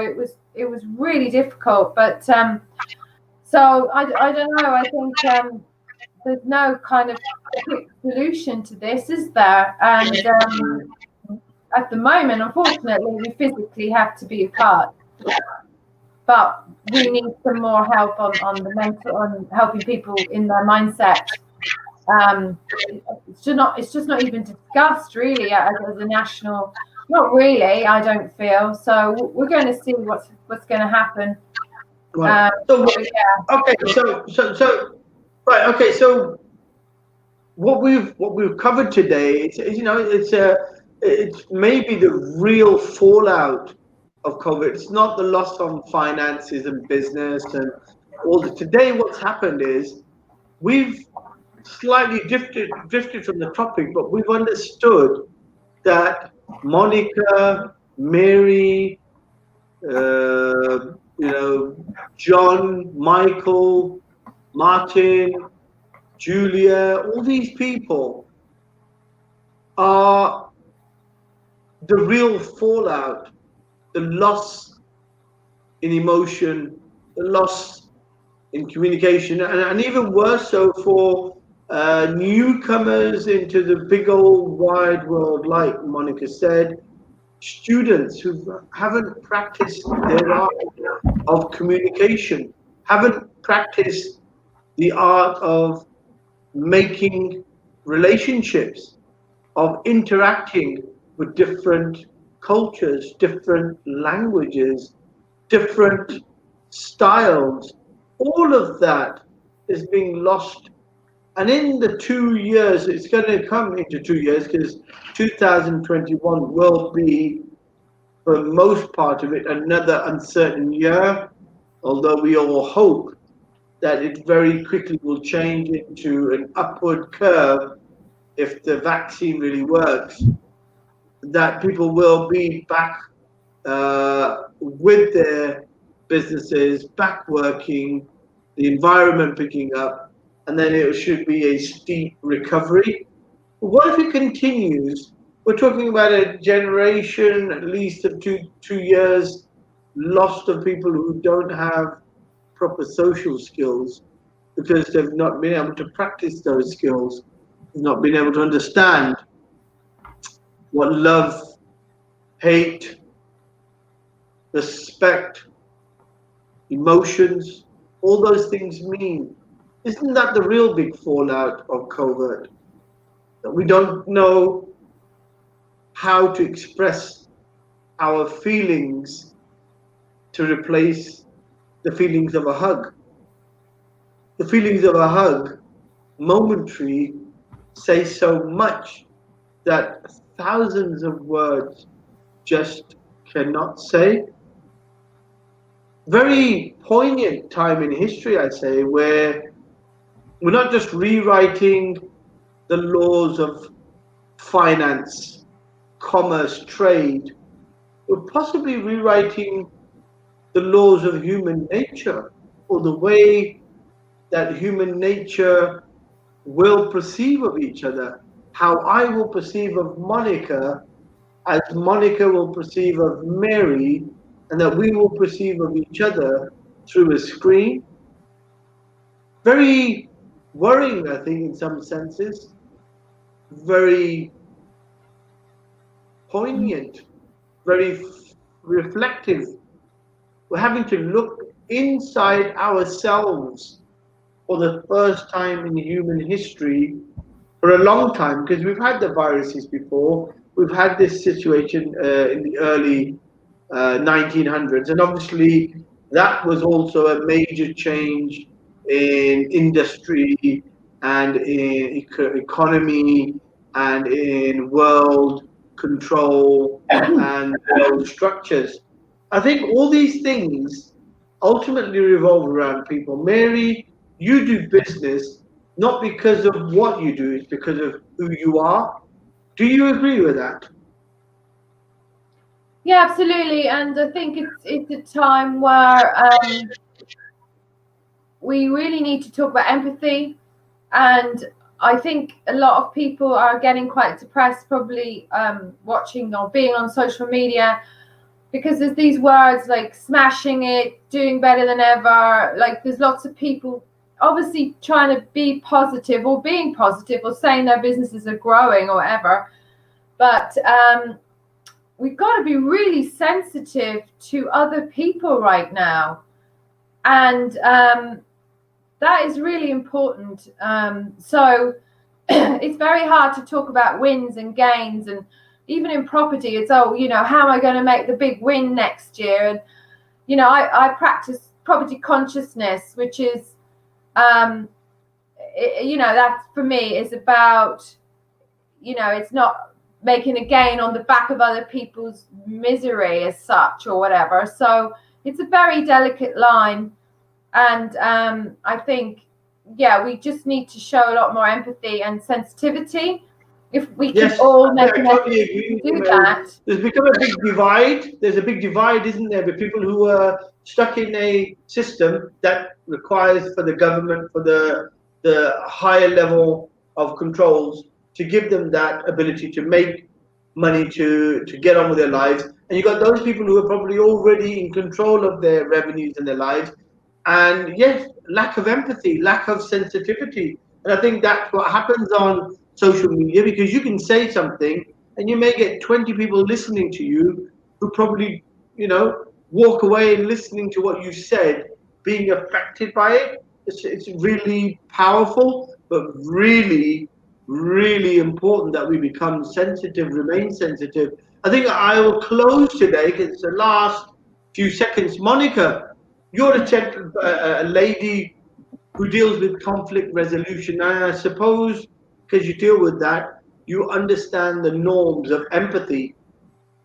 it was really difficult. But so I don't know. I think there's no kind of quick solution to this, is there? And at the moment, unfortunately, we physically have to be apart. but we need some more help on the mental, on helping people in their mindset. It's just not even discussed really as a national. Not really, I don't feel. So we're going to see what's going to happen. Right. So what we've covered today, it's maybe the real fallout of COVID. It's not the loss on finances and business and all that. Today, what's happened is we've slightly drifted from the topic, but we've understood that Monica, Mary, John, Michael, Martin, Julia, all these people are the real fallout, the loss in emotion, the loss in communication, and even worse so for newcomers into the big old wide world, like Monica said, students who haven't practiced their art of communication, haven't practiced the art of making relationships, of interacting with different cultures, different languages, different styles. All of that is being lost. And in the 2 years, it's going to come into 2 years, because 2021 will be, for most part of it, another uncertain year, although we all hope that it very quickly will change into an upward curve if the vaccine really works, that people will be back with their businesses, back working, the environment picking up, and then it should be a steep recovery. But what if it continues? We're talking about a generation, at least of two years, lost of people who don't have proper social skills because they've not been able to practice those skills, they've not been able to understand what love, hate, respect, emotions, all those things mean. Isn't that the real big fallout of COVID? That we don't know how to express our feelings to replace the feelings of a hug. The feelings of a hug, momentary, say so much that thousands of words just cannot say. Very poignant time in history, I say, where we're not just rewriting the laws of finance, commerce, trade, we're possibly rewriting the laws of human nature, or the way that human nature will perceive of each other. How I will perceive of Monica as Monica will perceive of Mary, and that we will perceive of each other through a screen. Very worrying, I think, in some senses. Very poignant, very reflective. We're having to look inside ourselves for the first time in human history for a long time, because we've had the viruses before. We've had this situation in the early 1900s, and obviously that was also a major change in industry and in economy and in world control and world structures. I think all these things ultimately revolve around people. Mary, you do business not because of what you do, it's because of who you are. Do you agree with that? Yeah, absolutely. And I think it's a time where we really need to talk about empathy. And I think a lot of people are getting quite depressed, probably watching or being on social media, because there's these words like smashing it, doing better than ever. Like there's lots of people obviously trying to be positive or being positive or saying their businesses are growing or whatever. But we've got to be really sensitive to other people right now, and that is really important. So it's very hard to talk about wins and gains, and even in property, it's, oh, you know, how am I going to make the big win next year? And you know, I practice property consciousness, which is, you know, that for me is about, you know, it's not making a gain on the back of other people's misery as such or whatever. So it's a very delicate line, and I think, yeah, we just need to show a lot more empathy and sensitivity. If we can all make an effort to do that. There's become a big divide. There's a big divide, isn't there, with people who are stuck in a system that requires for the government, for the higher level of controls, to give them that ability to make money, to get on with their lives. And you've got those people who are probably already in control of their revenues and their lives. And yes, lack of empathy, lack of sensitivity. And I think that's what happens on social media, because you can say something and you may get 20 people listening to you who probably, you know, walk away and listening to what you said, being affected by it. It's really powerful, but really, really important that we become sensitive, remain sensitive. I think I will close today because it's the last few seconds. Monica, you're a lady who deals with conflict resolution. And I suppose because you deal with that, you understand the norms of empathy.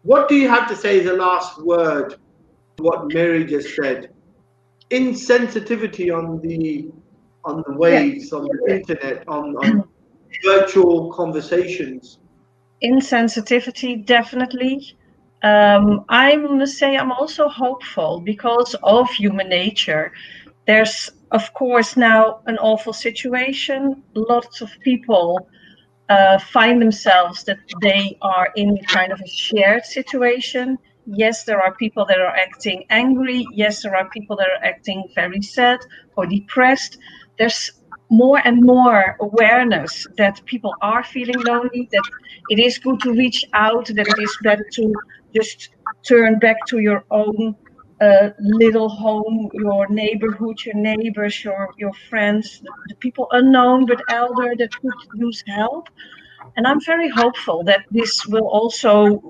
What do you have to say as a last word to what Mary just said? Insensitivity on the waves, on the internet, on virtual conversations. Insensitivity, definitely. I must say I'm also hopeful because of human nature. There's, of course, now an awful situation. Lots of people find themselves that they are in kind of a shared situation. Yes, there are people that are acting angry. Yes, there are people that are acting very sad or depressed. There's more and more awareness that people are feeling lonely, that it is good to reach out, that it is better to just turn back to your own little home, your neighborhood, your neighbors, your friends, the people unknown but elder that could use help. And I'm very hopeful that this will also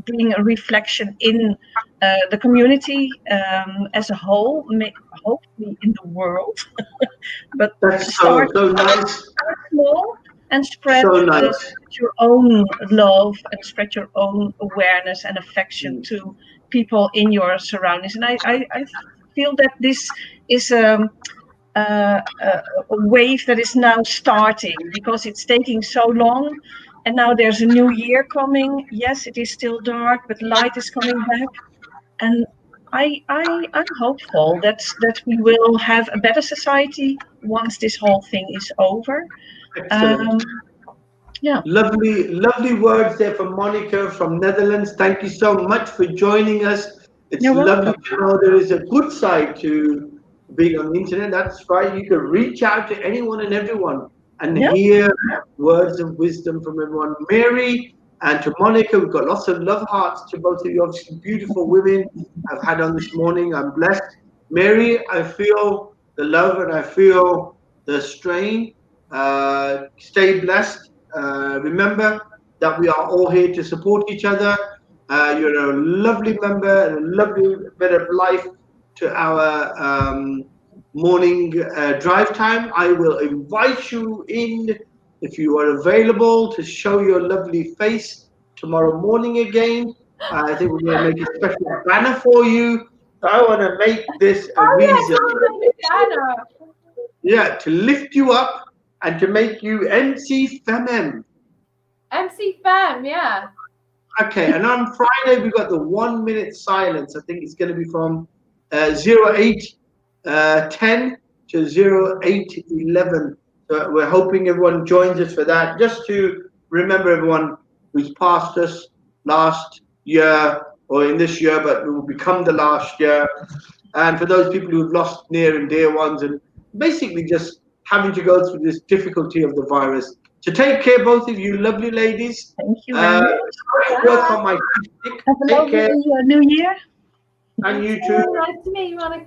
bring a reflection in the community as a whole, hopefully in the world. But that's start so nice. Small and spread your own love and spread your own awareness and affection to people in your surroundings. And I feel that this is a wave that is now starting because it's taking so long, and now there's a new year coming. Yes, it is still dark, but light is coming back, and I'm hopeful that we will have a better society once this whole thing is over. Excellent. Yeah. Lovely words there from Monica from Netherlands. Thank you so much for joining us. It's lovely to know there is a good side to being on the internet. That's right. You can reach out to anyone and everyone and hear words of wisdom from everyone. Mary and to Monica, we've got lots of love hearts to both of you. Obviously, beautiful women I've had on this morning. I'm blessed. Mary, I feel the love and I feel the strain. Stay blessed. Remember that we are all here to support each other. You're a lovely member and a lovely bit of life to our morning drive time. I will invite you in if you are available to show your lovely face tomorrow morning again. I think we're going to make a special banner for you. I want to make this a reason. Yeah, to lift you up and to make you MC Femem. MC Fem, yeah. Okay, and on Friday we've got the 1 minute silence. I think it's going to be from 08:10 to 08:11. So we're hoping everyone joins us for that. Just to remember everyone who's passed us last year or in this year, but it will become the last year. And for those people who've lost near and dear ones and basically just having to go through this difficulty of the virus, So take care, both of you lovely ladies. Thank you very much. Work on my stick. Have a Take lovely care. New Year. And you too. Nice to meet you, Monica.